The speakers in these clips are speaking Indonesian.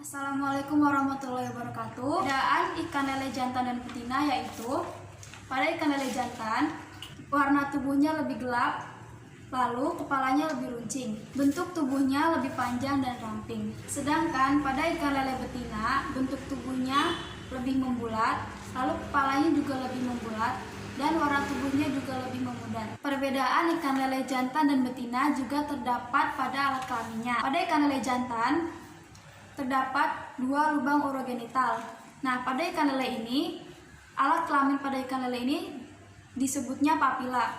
Assalamualaikum warahmatullahi wabarakatuh. Perbedaan ikan lele jantan dan betina yaitu pada ikan lele jantan warna tubuhnya lebih gelap, lalu kepalanya lebih runcing, bentuk tubuhnya lebih panjang dan ramping. Sedangkan pada ikan lele betina bentuk tubuhnya lebih membulat, lalu kepalanya juga lebih membulat dan warna tubuhnya juga lebih memudar. Perbedaan ikan lele jantan dan betina juga terdapat pada alat kelaminnya. Pada ikan lele jantan terdapat 2 lubang urogenital. Nah, pada ikan lele ini, alat kelamin pada ikan lele ini disebutnya papila.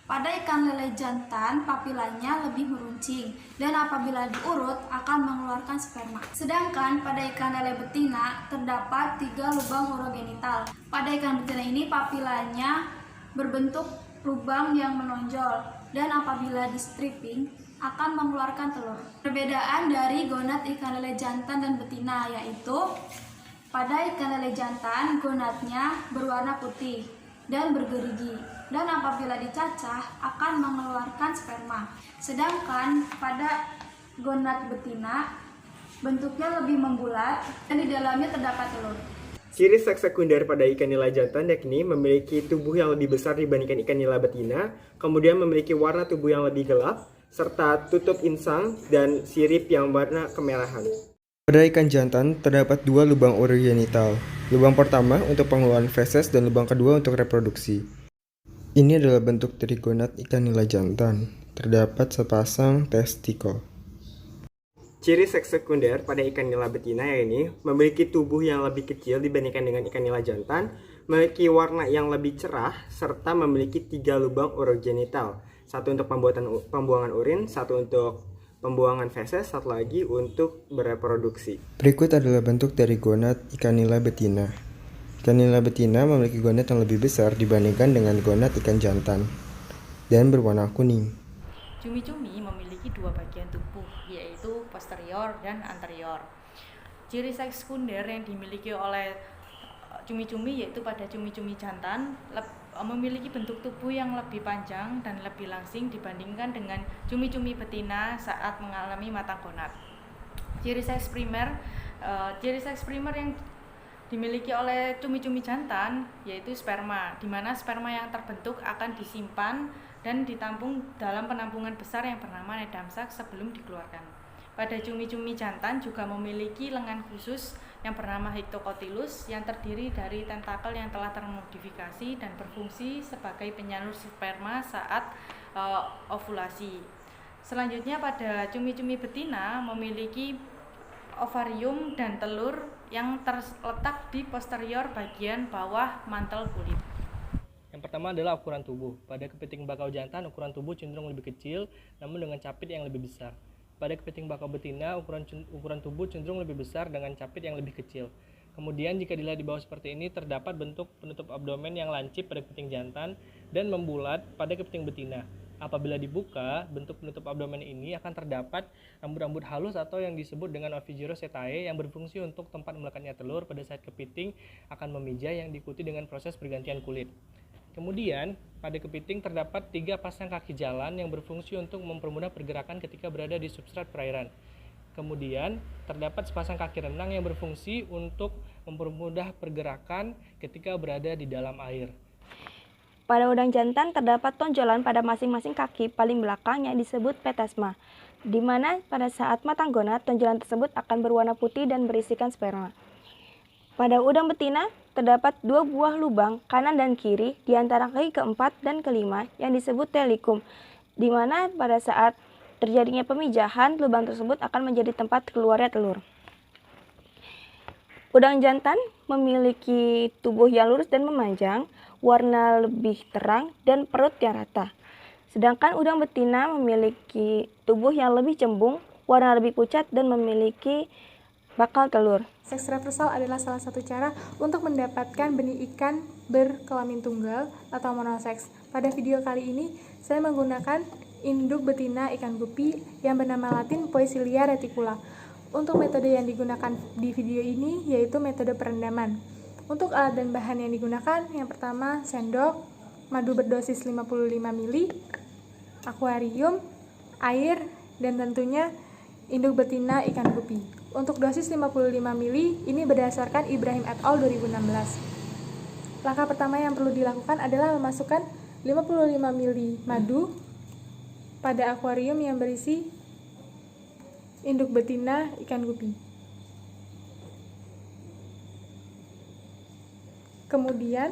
Pada ikan lele jantan, papilanya lebih meruncing dan apabila diurut akan mengeluarkan sperma. Sedangkan pada ikan lele betina terdapat 3 lubang urogenital. Pada ikan betina ini papilanya berbentuk lubang yang menonjol dan apabila di stripping akan mengeluarkan telur. Perbedaan dari gonad ikan lele jantan dan betina yaitu pada ikan lele jantan gonadnya berwarna putih dan bergerigi dan apabila dicacah akan mengeluarkan sperma. Sedangkan pada gonad betina bentuknya lebih membulat dan di dalamnya terdapat telur. Ciri seks sekunder pada ikan nila jantan yakni memiliki tubuh yang lebih besar dibandingkan ikan nila betina, kemudian memiliki warna tubuh yang lebih gelap, serta tutup insang dan sirip yang warna kemerahan. Pada ikan jantan terdapat 2 lubang urogenital. Lubang pertama untuk pengeluaran feses dan lubang kedua untuk reproduksi. Ini adalah bentuk trigonad ikan nila jantan. Terdapat sepasang testikel. Ciri seks sekunder pada ikan nila betina ini memiliki tubuh yang lebih kecil dibandingkan dengan ikan nila jantan, memiliki warna yang lebih cerah, serta memiliki 3 lubang urogenital. Satu untuk pembuangan urin, satu untuk pembuangan feses, satu lagi untuk bereproduksi. Berikut adalah bentuk dari gonad ikan nila betina. Ikan nila betina memiliki gonad yang lebih besar dibandingkan dengan gonad ikan jantan dan berwarna kuning. Cumi-cumi memiliki 2 bagian tubuh, yaitu posterior dan anterior. Ciri seks sekunder yang dimiliki oleh cumi-cumi yaitu pada cumi-cumi jantan memiliki bentuk tubuh yang lebih panjang dan lebih langsing dibandingkan dengan cumi-cumi betina saat mengalami matang gonad. Ciri seks primer yang dimiliki oleh cumi-cumi jantan yaitu sperma, di mana sperma yang terbentuk akan disimpan dan ditampung dalam penampungan besar yang bernama needham sac sebelum dikeluarkan. Pada cumi-cumi jantan juga memiliki lengan khusus yang bernama hectocotylus yang terdiri dari tentakel yang telah termodifikasi dan berfungsi sebagai penyalur sperma saat ovulasi. Selanjutnya pada cumi-cumi betina memiliki ovarium dan telur yang terletak di posterior bagian bawah mantel kulit. Yang pertama adalah ukuran tubuh. Pada kepiting bakau jantan, ukuran tubuh cenderung lebih kecil, namun dengan capit yang lebih besar. Pada kepiting bakau betina, ukuran tubuh cenderung lebih besar dengan capit yang lebih kecil. Kemudian jika dilihat di bawah seperti ini, terdapat bentuk penutup abdomen yang lancip pada kepiting jantan dan membulat pada kepiting betina. Apabila dibuka, bentuk penutup abdomen ini akan terdapat rambut-rambut halus atau yang disebut dengan ovigerosetae yang berfungsi untuk tempat melekatnya telur pada saat kepiting akan memijah yang diikuti dengan proses pergantian kulit. Kemudian, pada kepiting terdapat 3 pasang kaki jalan yang berfungsi untuk mempermudah pergerakan ketika berada di substrat perairan. Kemudian, terdapat sepasang kaki renang yang berfungsi untuk mempermudah pergerakan ketika berada di dalam air. Pada udang jantan terdapat tonjolan pada masing-masing kaki paling belakang yang disebut petasma, di mana pada saat matang gonad, tonjolan tersebut akan berwarna putih dan berisikan sperma. Pada udang betina, terdapat 2 buah lubang kanan dan kiri di antara kaki keempat dan kelima yang disebut telikum, di mana pada saat terjadinya pemijahan, lubang tersebut akan menjadi tempat keluarnya telur. Udang jantan memiliki tubuh yang lurus dan memanjang, warna lebih terang, dan perut yang rata. Sedangkan udang betina memiliki tubuh yang lebih cembung, warna lebih pucat, dan memiliki bakal telur. Seks reversal adalah salah satu cara untuk mendapatkan benih ikan berkelamin tunggal atau monoseks. Pada video kali ini, saya menggunakan induk betina ikan gupi yang bernama latin Poecilia reticula. Untuk metode yang digunakan di video ini yaitu metode perendaman. Untuk alat dan bahan yang digunakan, yang pertama sendok, madu berdosis 55 ml, akuarium, air, dan tentunya induk betina ikan gupi. Untuk dosis 55 ml, ini berdasarkan Ibrahim et al. 2016. Langkah pertama yang perlu dilakukan adalah memasukkan 55 ml madu pada akuarium yang berisi induk betina ikan gupi. Kemudian,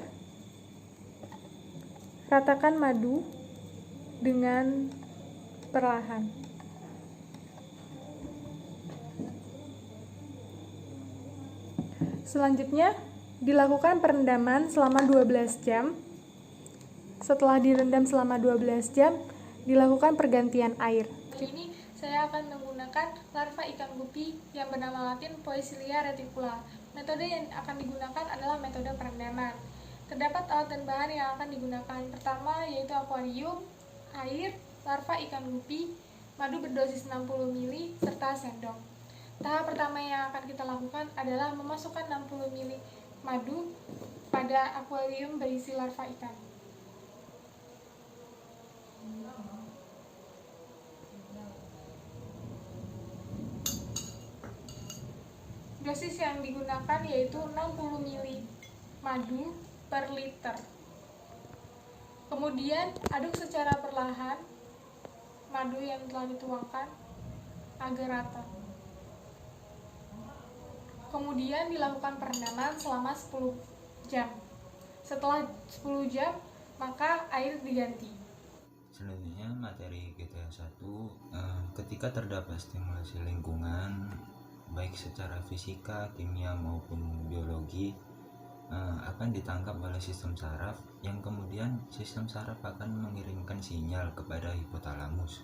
ratakan madu dengan perlahan. Selanjutnya, dilakukan perendaman selama 12 jam. Setelah direndam selama 12 jam, dilakukan pergantian air. Kali ini saya akan menggunakan larva ikan gupi yang bernama latin Poecilia reticula. Metode yang akan digunakan adalah metode perendaman. Terdapat alat dan bahan yang akan digunakan. Pertama yaitu akuarium, air, larva ikan gupi, madu berdosis 60 ml, serta sendok. Tahap pertama yang akan kita lakukan adalah memasukkan 60 ml madu pada akuarium berisi larva ikan. Dosis yang digunakan yaitu 60 ml madu per liter. Kemudian aduk secara perlahan madu yang telah dituangkan agar rata. Kemudian dilakukan perendaman selama 10 jam. Setelah 10 jam, maka air diganti. Selanjutnya materi GTA 1, ketika terdapat stimulasi lingkungan baik secara fisika, kimia maupun biologi, akan ditangkap oleh sistem saraf yang kemudian sistem saraf akan mengirimkan sinyal kepada hipotalamus.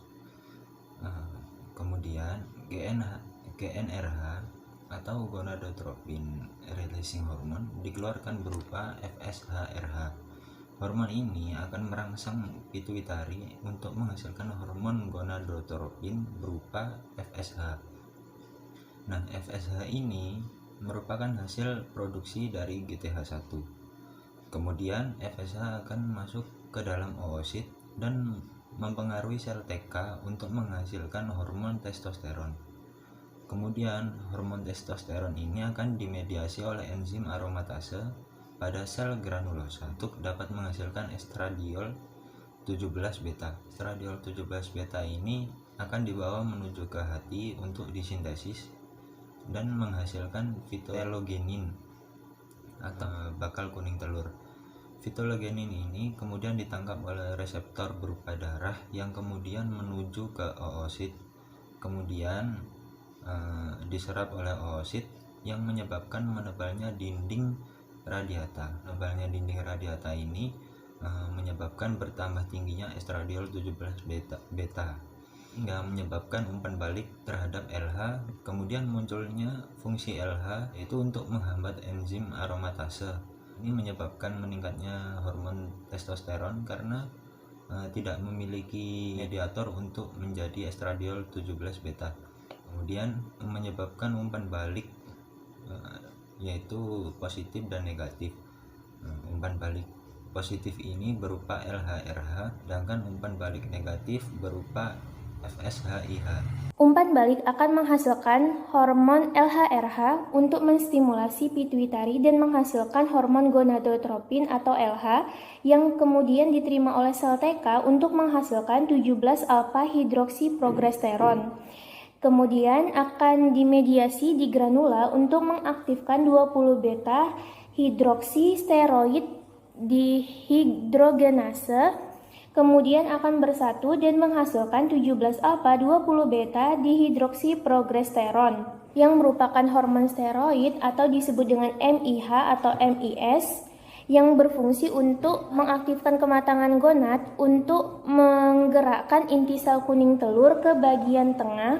Kemudian GnRH atau gonadotropin releasing hormone dikeluarkan berupa FSH-RH. Hormon ini akan merangsang pituitari untuk menghasilkan hormon gonadotropin berupa FSH. Nah, FSH ini merupakan hasil produksi dari GTH1. Kemudian FSH akan masuk ke dalam oosit dan mempengaruhi sel TK untuk menghasilkan hormon testosteron. Kemudian hormon testosteron ini akan dimediasi oleh enzim aromatase pada sel granulosa untuk dapat menghasilkan estradiol 17 beta. Estradiol 17 beta ini akan dibawa menuju ke hati untuk disintesis dan menghasilkan fitologenin atau bakal kuning telur. Fitologenin ini kemudian ditangkap oleh reseptor berupa darah yang kemudian menuju ke oosit, kemudian diserap oleh oosit yang menyebabkan menebalnya dinding radiata. Menebalnya dinding radiata ini menyebabkan bertambah tingginya estradiol 17 beta hingga menyebabkan umpan balik terhadap LH. Kemudian munculnya fungsi LH yaitu untuk menghambat enzim aromatase. Ini menyebabkan meningkatnya hormon testosteron karena tidak memiliki mediator untuk menjadi estradiol 17 beta. Kemudian menyebabkan umpan balik yaitu positif dan negatif. Umpan balik positif ini berupa LH-RH, sedangkan umpan balik negatif berupa FSH-IH. Umpan balik akan menghasilkan hormon LH-RH untuk menstimulasi pituitari dan menghasilkan hormon gonadotropin atau LH yang kemudian diterima oleh sel TK untuk menghasilkan 17 alfa hidroksiprogesteron. Kemudian akan dimediasi di granula untuk mengaktifkan 20 beta hidroksisteroid dihidrogenase. Kemudian akan bersatu dan menghasilkan 17 alfa 20 beta dihidroksiprogesteron yang merupakan hormon steroid atau disebut dengan MIH atau MIS yang berfungsi untuk mengaktifkan kematangan gonad untuk menggerakkan inti sel kuning telur ke bagian tengah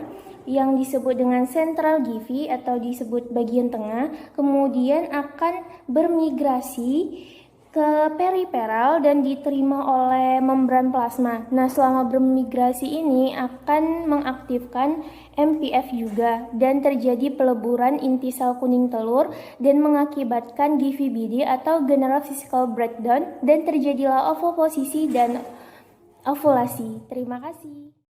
yang disebut dengan central givi atau disebut bagian tengah, kemudian akan bermigrasi ke periferal dan diterima oleh membran plasma. Nah, selama bermigrasi ini akan mengaktifkan MPF juga dan terjadi peleburan inti sel kuning telur dan mengakibatkan GVBD atau general physical breakdown dan terjadilah ovoposisi dan ovulasi. Terima kasih.